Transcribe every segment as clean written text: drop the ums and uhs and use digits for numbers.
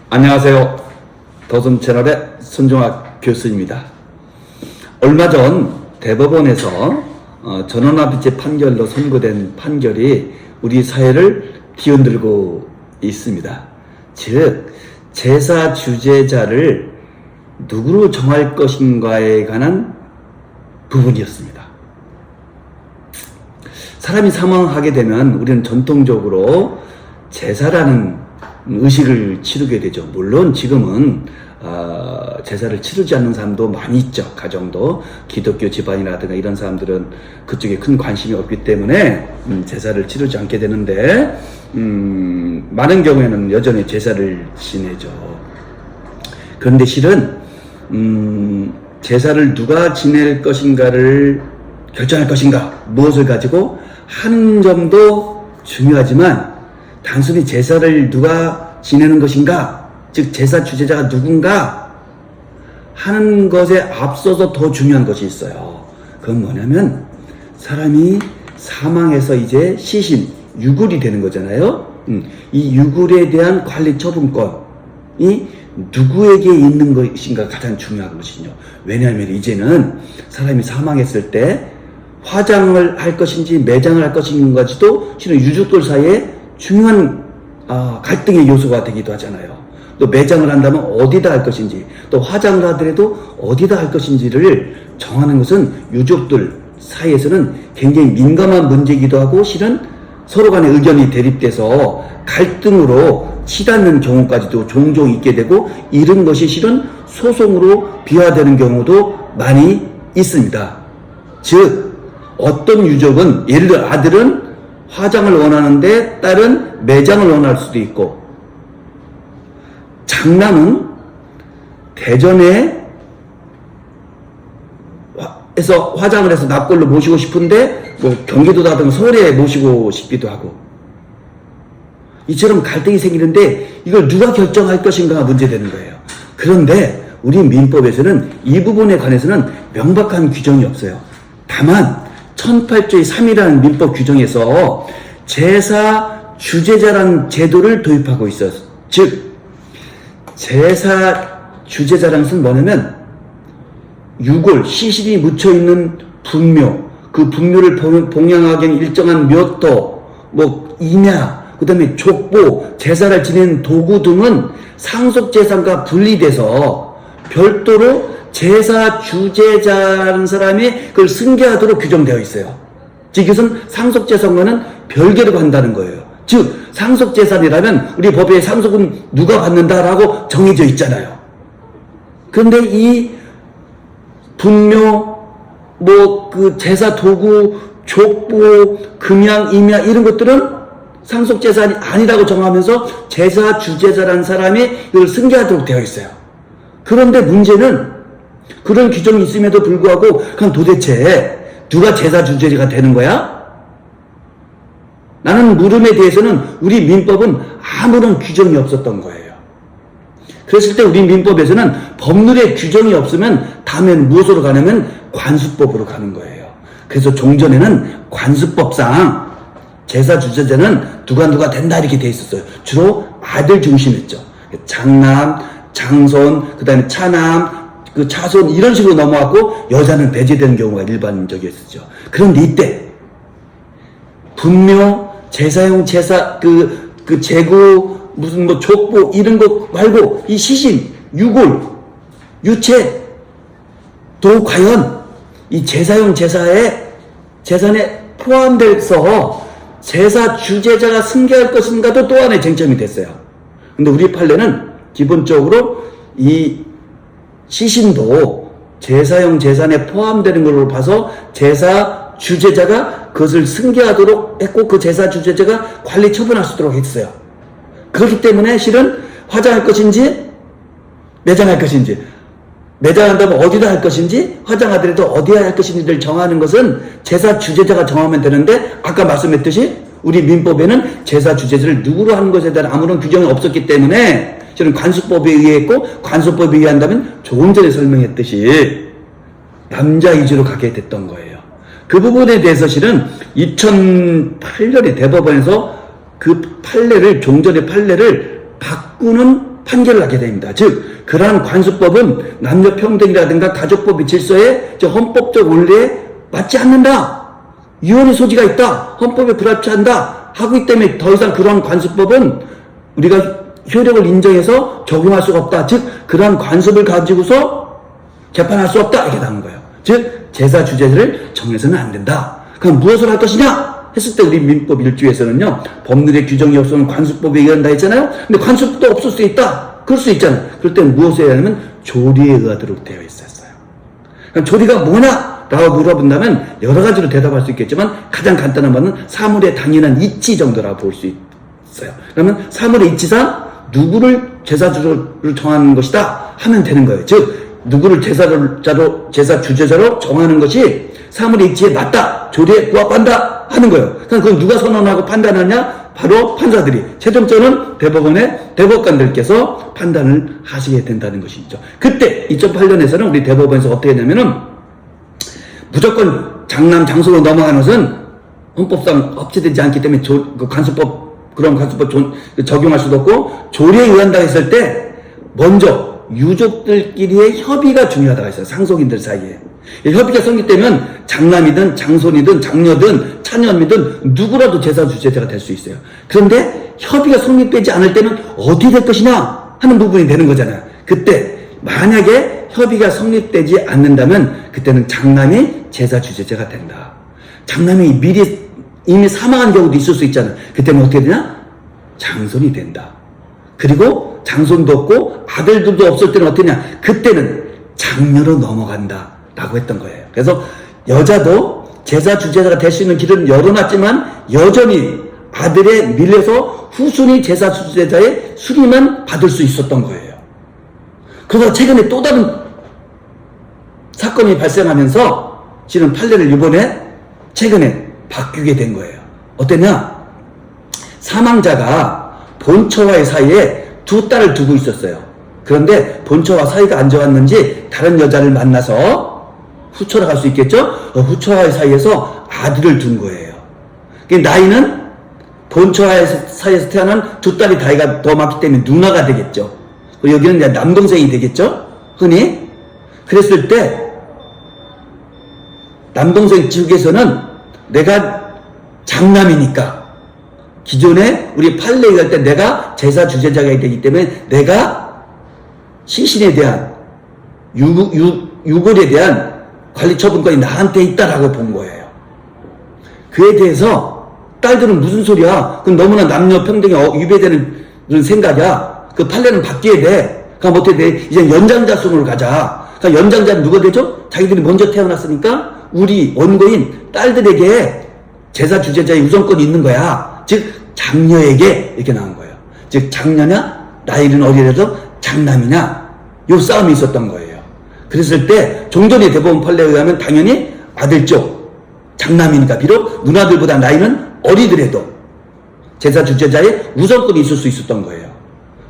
안녕하세요. 도전채널의 손종학 교수입니다. 얼마 전 대법원에서 전원합의체 판결로 선고된 판결이 우리 사회를 뒤흔들고 있습니다. 즉, 제사 주제자를 누구로 정할 것인가에 관한 부분이었습니다. 사람이 사망하게 되면 우리는 전통적으로 제사라는 의식을 치르게 되죠. 물론 지금은 제사를 치르지 않는 사람도 많이 있죠. 가정도 기독교 집안이라든가 이런 사람들은 그쪽에 큰 관심이 없기 때문에 제사를 치르지 않게 되는데 많은 경우에는 여전히 제사를 지내죠. 그런데 실은 제사를 누가 지낼 것인가를 결정할 것인가, 무엇을 가지고 하는 점도 중요하지만 단순히 제사를 누가 지내는 것인가, 즉 제사 주제자가 누군가 하는 것에 앞서서 더 중요한 것이 있어요. 그건 뭐냐면 사람이 사망해서 이제 시신, 유골이 되는 거잖아요. 이 유골에 대한 관리 처분권이 누구에게 있는 것인가 가장 중요한 것이죠. 왜냐하면 이제는 사람이 사망했을 때 화장을 할 것인지 매장을 할 것인가지도 실은 유족들 사이에 중요한 갈등의 요소가 되기도 하잖아요. 또 매장을 한다면 어디다 할 것인지, 또 화장을 하더라도 어디다 할 것인지를 정하는 것은 유족들 사이에서는 굉장히 민감한 문제이기도 하고 실은 서로 간의 의견이 대립돼서 갈등으로 치닫는 경우까지도 종종 있게 되고 이런 것이 실은 소송으로 비화되는 경우도 많이 있습니다. 즉 어떤 유족은 예를 들어 아들은 화장을 원하는데 딸은 매장을 원할 수도 있고, 장남은 대전에 해서 화장을 해서 납골로 모시고 싶은데 뭐 경기도라든가 서울에 모시고 싶기도 하고, 이처럼 갈등이 생기는데 이걸 누가 결정할 것인가가 문제되는 거예요. 그런데 우리 민법에서는 이 부분에 관해서는 명백한 규정이 없어요. 다만 1008조의 3이라는 민법 규정에서 제사 주제자라는 제도를 도입하고 있어요. 즉 제사 주제자라는 것은 뭐냐면 유골, 시신이 묻혀있는 분묘, 그 분묘를 봉양하기 위한 일정한 묘토, 뭐 임야, 그 다음에 족보, 제사를 지내는 도구 등은 상속재산과 분리돼서 별도로 제사 주제자라는 사람이 그걸 승계하도록 규정되어 있어요. 즉 이것은 상속재산과는 별개로 간다는 거예요. 즉 상속재산이라면 우리 법에 상속은 누가 받는다라고 정해져 있잖아요. 그런데 이 분묘, 뭐 그 제사 도구, 족보, 금양, 임야 이런 것들은 상속재산이 아니라고 정하면서 제사 주제자라는 사람이 이걸 승계하도록 되어 있어요. 그런데 문제는 그런 규정이 있음에도 불구하고 그럼 도대체 누가 제사 주제자가 되는 거야? 라는 물음에 대해서는 우리 민법은 아무런 규정이 없었던 거예요. 그랬을 때 우리 민법에서는 법률에 규정이 없으면 다음에는 무엇으로 가냐면 관수법으로 가는 거예요. 그래서 종전에는 관수법상 제사 주제자는 누가 된다 이렇게 돼 있었어요. 주로 아들 중심이었죠. 장남, 장손, 그 다음에 차남, 그 차손 이런 식으로 넘어왔고 여자는 배제되는 경우가 일반적이었죠. 그런데 이때 분묘, 제사용 제사 그 제구 무슨 뭐 족보 이런 거 말고 이 시신, 유골, 유체도 과연 이 제사용 재산에 포함돼서 제사 주제자가 승계할 것인가도 또 하나의 쟁점이 됐어요. 근데 우리 판례는 기본적으로 이 시신도 제사용 재산에 포함되는 걸로 봐서 제사 주제자가 그것을 승계하도록 했고 그 제사 주제자가 관리 처분할 수 있도록 했어요. 그렇기 때문에 실은 화장할 것인지 매장할 것인지, 매장한다면 어디다 할 것인지, 화장하더라도 어디에 할 것인지를 정하는 것은 제사 주제자가 정하면 되는데 아까 말씀했듯이 우리 민법에는 제사 주제자를 누구로 하는 것에 대한 아무런 규정이 없었기 때문에 저는 관수법에 의했고, 관수법에 의한다면 조금 전에 설명했듯이 남자 위주로 가게 됐던 거예요. 그 부분에 대해서 실은 2008년에 대법원에서 그 판례를, 종전의 판례를 바꾸는 판결을 하게 됩니다. 즉 그러한 관습법은 남녀평등이라든가 가족법의 질서에 헌법적 원리에 맞지 않는다. 위헌의 소지가 있다. 헌법에 불합치한다. 하고 있기 때문에 더 이상 그러한 관습법은 우리가 효력을 인정해서 적용할 수가 없다. 즉 그러한 관습을 가지고서 재판할 수 없다. 이렇게 나온 거예요. 즉 제사 주제를 정해서는 안 된다. 그럼 무엇을 할 것이냐? 했을 때 우리 민법 1조에서는요. 법률의 규정이 없으면 관습법에 의한다 했잖아요. 근데 관습도 없을 수 있다. 그럴 수 있잖아요. 그럴 때는 무엇에 의하면 조리에 의하도록 되어 있었어요. 그럼 조리가 뭐냐? 라고 물어본다면 여러 가지로 대답할 수 있겠지만 가장 간단한 것은 사물의 당연한 이치 정도라고 볼 수 있어요. 그러면 사물의 이치상 누구를 제사주를 정하는 것이다 하면 되는 거예요. 즉 누구를 제사 주제자로 정하는 것이 사물의 이치에 맞다, 조리에 부합한다 하는 거예요. 그럼 그건 누가 선언하고 판단하냐? 바로 판사들이. 최종적으로는 대법관들께서 판단을 하시게 된다는 것이죠. 그때 2008년에서는 우리 대법원에서 어떻게 했냐면은 무조건 장남 장소로 넘어가는 것은 헌법상 합치되지 않기 때문에 그런 관습법 적용할 수도 없고 조리에 의한다 했을 때 먼저 유족들끼리의 협의가 중요하다고 했어요. 상속인들 사이에. 협의가 성립되면 장남이든 장손이든 장녀든 차녀이든 누구라도 제사 주제자가 될 수 있어요. 그런데 협의가 성립되지 않을 때는 어떻게 될 것이냐 하는 부분이 되는 거잖아요. 그때 만약에 협의가 성립되지 않는다면 그때는 장남이 제사 주제자가 된다. 장남이 이미 사망한 경우도 있을 수 있잖아요. 그때는 어떻게 되냐? 장손이 된다. 그리고 장손도 없고 아들들도 없을 때는 어떻게 되냐? 그때는 장녀로 넘어간다 라고 했던 거예요. 그래서 여자도 제사 주제자가 될 수 있는 길은 열어놨지만 여전히 아들에 밀려서 후순위 제사 주제자의 수리만 받을 수 있었던 거예요. 그래서 최근에 또 다른 사건이 발생하면서 지금 판례를 이번에 최근에 바뀌게 된 거예요. 어땠냐? 사망자가 본처와의 사이에 두 딸을 두고 있었어요. 그런데 본처와 사이가 안 좋았는지 다른 여자를 만나서 후처로 갈 수 있겠죠? 후처와의 사이에서 아들을 둔 거예요. 나이는 본처와의 사이에서 태어난 두 딸이 나이가 더 많기 때문에 누나가 되겠죠. 여기는 이제 남동생이 되겠죠? 흔히. 그랬을 때 남동생 측에서는 내가 장남이니까 기존에 우리 판례에 갈 때 내가 제사 주제자가 되기 때문에 내가 시신에 대한 유골에 대한 관리 처분권이 나한테 있다라고 본 거예요. 그에 대해서 딸들은 무슨 소리야? 그럼 너무나 남녀 평등이 위배되는 그런 생각이야. 그 판례는 바뀌어야 돼. 그럼 어떻게 돼? 이제 연장자 순으로 가자. 그러니까 연장자는 누가 되죠? 자기들이 먼저 태어났으니까 우리 원고인 딸들에게 제사 주제자의 우선권이 있는 거야. 즉 장녀에게 이렇게 나온 거예요. 즉 장녀냐 나이는 어리더라도 장남이냐 요 싸움이 있었던 거예요. 그랬을 때 종전의 대법원 판례에 의하면 당연히 아들 쪽 장남이니까 비록 누나들보다 나이는 어리더라도 제사 주제자의 우선권이 있을 수 있었던 거예요.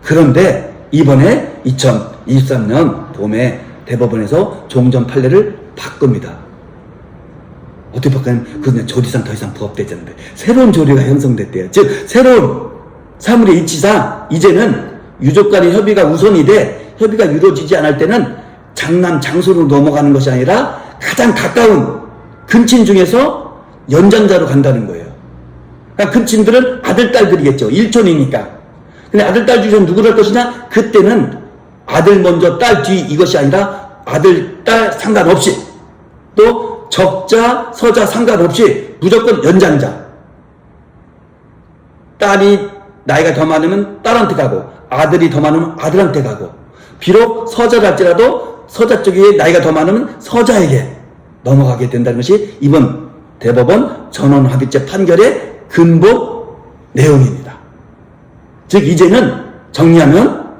그런데 이번에 2023년 봄에 대법원에서 종전 판례를 바꿉니다. 어떻게 바꾸냐면 그건 조리상 더 이상 부합되지 않는데 새로운 조리가 형성됐대요. 즉 새로운 사물의 이치상 이제는 유족 간의 협의가 우선이 돼 협의가 이루어지지 않을 때는 장남 장손으로 넘어가는 것이 아니라 가장 가까운 근친 중에서 연장자로 간다는 거예요. 그러니까 근친들은 아들 딸들이겠죠. 일촌이니까. 근데 아들 딸 중에서 누구를 할 것이냐? 그때는 아들 먼저 딸 뒤 이것이 아니라 아들 딸 상관없이 또 적자, 서자 상관없이 무조건 연장자. 딸이 나이가 더 많으면 딸한테 가고 아들이 더 많으면 아들한테 가고 비록 서자를 할지라도 서자 쪽에 나이가 더 많으면 서자에게 넘어가게 된다는 것이 이번 대법원 전원합의체 판결의 근본 내용입니다. 즉 이제는 정리하면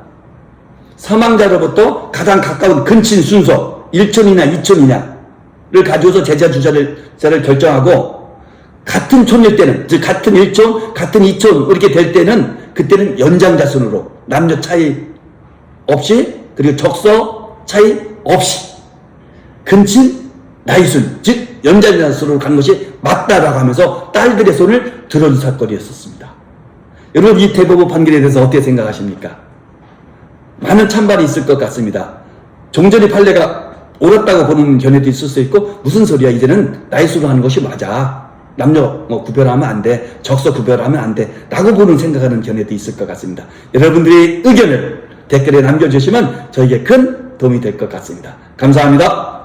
사망자로부터 가장 가까운 근친 순서 1촌이냐 2촌이냐 를 가지고서 제자 주제자를 결정하고 같은 촌일 때는 즉 같은 1촌 같은 2촌 이렇게 될 때는 그때는 연장자 순으로 남녀 차이 없이 그리고 적서 차이 없이 근친 나이순 즉 연장자 순으로 간 것이 맞다라고 하면서 딸들의 손을 들어준 사건이었었습니다. 여러분 이 대법원 판결에 대해서 어떻게 생각하십니까? 많은 찬반이 있을 것 같습니다. 종전의 판례가 옳았다고 보는 견해도 있을 수 있고, 무슨 소리야, 이제는 나이 수로 하는 것이 맞아, 남녀 구별하면 안 돼, 적서 구별하면 안 돼 라고 보는 생각하는 견해도 있을 것 같습니다. 여러분들의 의견을 댓글에 남겨주시면 저에게 큰 도움이 될 것 같습니다. 감사합니다.